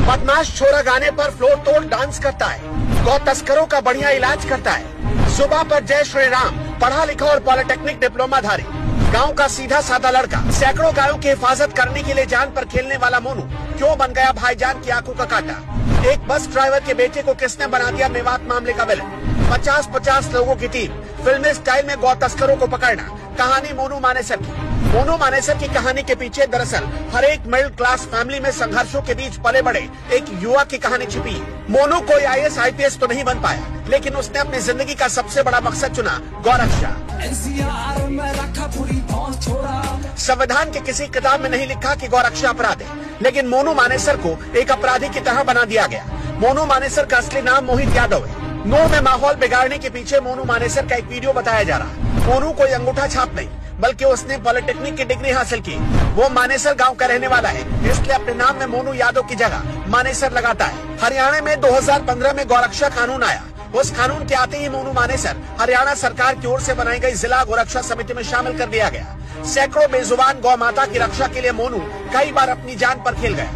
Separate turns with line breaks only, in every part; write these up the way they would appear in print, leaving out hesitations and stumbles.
बदमाश छोरा गाने पर फ्लोर तोड़ डांस करता है, गौ तस्करों का बढ़िया इलाज करता है। जुबा पर जय श्री राम, पढ़ा लिखा और पॉलिटेक्निक डिप्लोमा धारी, गांव का सीधा साधा लड़का, सैकड़ों गायों की हिफाजत करने के लिए जान पर खेलने वाला मोनू क्यों बन गया भाईजान की आंखों का कांटा। एक बस ड्राइवर के बेटे को किसने बना दिया मेवात मामले का विलन। 50-50 लोगों की टीम, फिल्मी स्टाइल में गौ तस्करों को पकड़ना। कहानी मोनू मानेसर की। मोनू मानेसर की कहानी के पीछे दरअसल हर एक मिडिल क्लास फैमिली में संघर्षों के बीच पले बड़े एक युवा की कहानी छिपी है। मोनू कोई IAS IPS तो नहीं बन पाया, लेकिन उसने अपनी जिंदगी का सबसे बड़ा मकसद चुना, गौरक्षा। संविधान के किसी किताब में नहीं लिखा कि गौरक्षा अपराध है, लेकिन मोनू मानेसर को एक अपराधी की तरह बना दिया गया। मोनू मानेसर का असली नाम मोहित यादव है। नूह में माहौल बिगाड़ने के पीछे मोनू मानेसर का एक वीडियो बताया जा रहा है। मोनू कोई अंगूठा छाप नहीं, बल्कि उसने पॉलिटेक्निक की डिग्री हासिल की। वो मानेसर गांव का रहने वाला है, इसलिए अपने नाम में मोनू यादव की जगह मानेसर लगाता है। हरियाणा में 2015 में गौरक्षा कानून आया। उस कानून के आते ही मोनू मानेसर हरियाणा सरकार की ओर से बनाई गई जिला गौरक्षा समिति में शामिल कर दिया गया। सैकड़ों बेजुबान गौ माता की रक्षा के लिए मोनू कई बार अपनी जान पर खेल गया।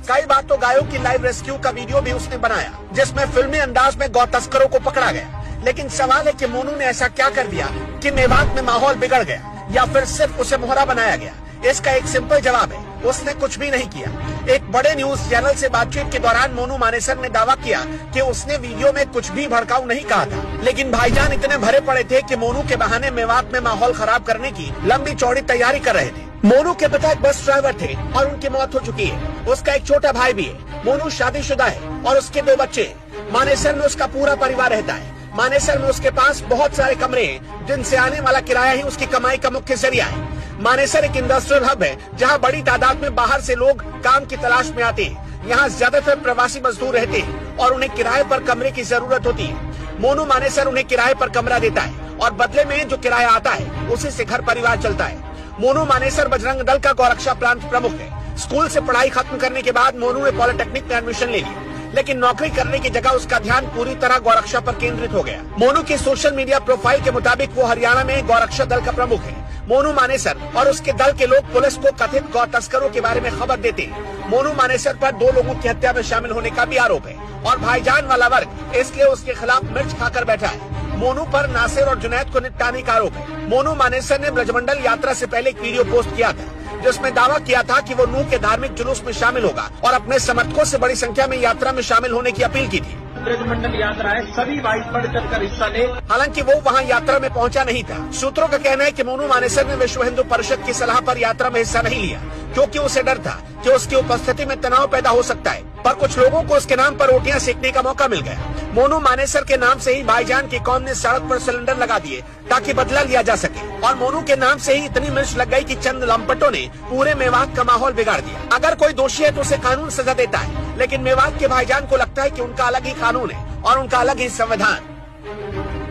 कई बार तो गायों की लाइव रेस्क्यू का वीडियो भी उसने बनाया, जिसमें फिल्मी अंदाज में गौ तस्करों को पकड़ा गया। लेकिन सवाल है कि मोनू ने ऐसा क्या कर दिया कि मेवात में माहौल बिगड़ गया, या फिर सिर्फ उसे मोहरा बनाया गया। इसका एक सिंपल जवाब है, उसने कुछ भी नहीं किया। एक बड़े न्यूज चैनल से बातचीत के दौरान मोनू मानेसर ने दावा किया कि उसने वीडियो में कुछ भी भड़काऊ नहीं कहा था, लेकिन भाईजान इतने भरे पड़े थे कि मोनू के बहाने मेवात में माहौल खराब करने की लंबी चौड़ी तैयारी कर रहे थे। मोनू के पिता एक बस ड्राइवर थे और उनकी मौत हो चुकी है। उसका एक छोटा भाई भी है। मोनू शादीशुदा है और उसके 2 बच्चे हैं। मानेसर में उसका पूरा परिवार रहता है। मानेसर में उसके पास बहुत सारे कमरे हैं, जिनसे आने वाला किराया ही उसकी कमाई का मुख्य जरिया है। मानेसर एक इंडस्ट्रियल हब है, जहां बड़ी तादाद में बाहर से लोग काम की तलाश में आते हैं। यहाँ ज्यादातर प्रवासी मजदूर रहते हैं और उन्हें किराए पर कमरे की जरूरत होती है। मोनू मानेसर उन्हें किराए पर कमरा देता है और बदले में जो किराया आता है उसी से घर परिवार चलता है। मोनू मानेसर बजरंग दल का गौरक्षा प्रांत प्रमुख है। स्कूल से पढ़ाई खत्म करने के बाद मोनू ने पॉलिटेक्निक में एडमिशन ले लिया, लेकिन नौकरी करने की जगह उसका ध्यान पूरी तरह गौरक्षा पर केंद्रित हो गया। मोनू की सोशल मीडिया प्रोफाइल के मुताबिक वो हरियाणा में गौरक्षा दल का प्रमुख है। मोनू मानेसर और उसके दल के लोग पुलिस को कथित गौ तस्करों के बारे में खबर देते हैं। मोनू मानेसर पर 2 लोगों की हत्या में शामिल होने का भी आरोप है और भाईजान वाला वर्ग इसलिए उसके खिलाफ मिर्च खाकर बैठा है। मोनू पर नासिर और जुनैद को निपटाने का आरोप है। मोनू मानेसर ने ब्रजमंडल यात्रा से पहले एक वीडियो पोस्ट किया था, जिसमें दावा किया था कि वो नूह के धार्मिक जुलूस में शामिल होगा और अपने समर्थकों से बड़ी संख्या में यात्रा में शामिल होने की अपील की थी।
ब्रजमंडल यात्रा है, सभी भाई बढ़ चढ़ कर हिस्सा ले।
हालांकि वो वहां यात्रा में पहुंचा नहीं था। सूत्रों का कहना है कि मोनू मानेसर ने विश्व हिंदू परिषद की सलाह पर यात्रा में हिस्सा नहीं लिया, क्योंकि उसे डर था कि उसकी उपस्थिति में तनाव पैदा हो सकता है। पर कुछ लोगों को उसके नाम पर रोटियां सेकने का मौका मिल गया। मोनू मानेसर के नाम से ही भाईजान की कौम ने सड़क पर सिलेंडर लगा दिए ताकि बदला लिया जा सके, और मोनू के नाम से ही इतनी मिर्च लग गई कि चंद लंपटों ने पूरे मेवात का माहौल बिगाड़ दिया। अगर कोई दोषी है तो उसे कानून सजा देता है, लेकिन मेवात के भाईजान को लगता है कि उनका अलग ही कानून है और उनका अलग ही संविधान।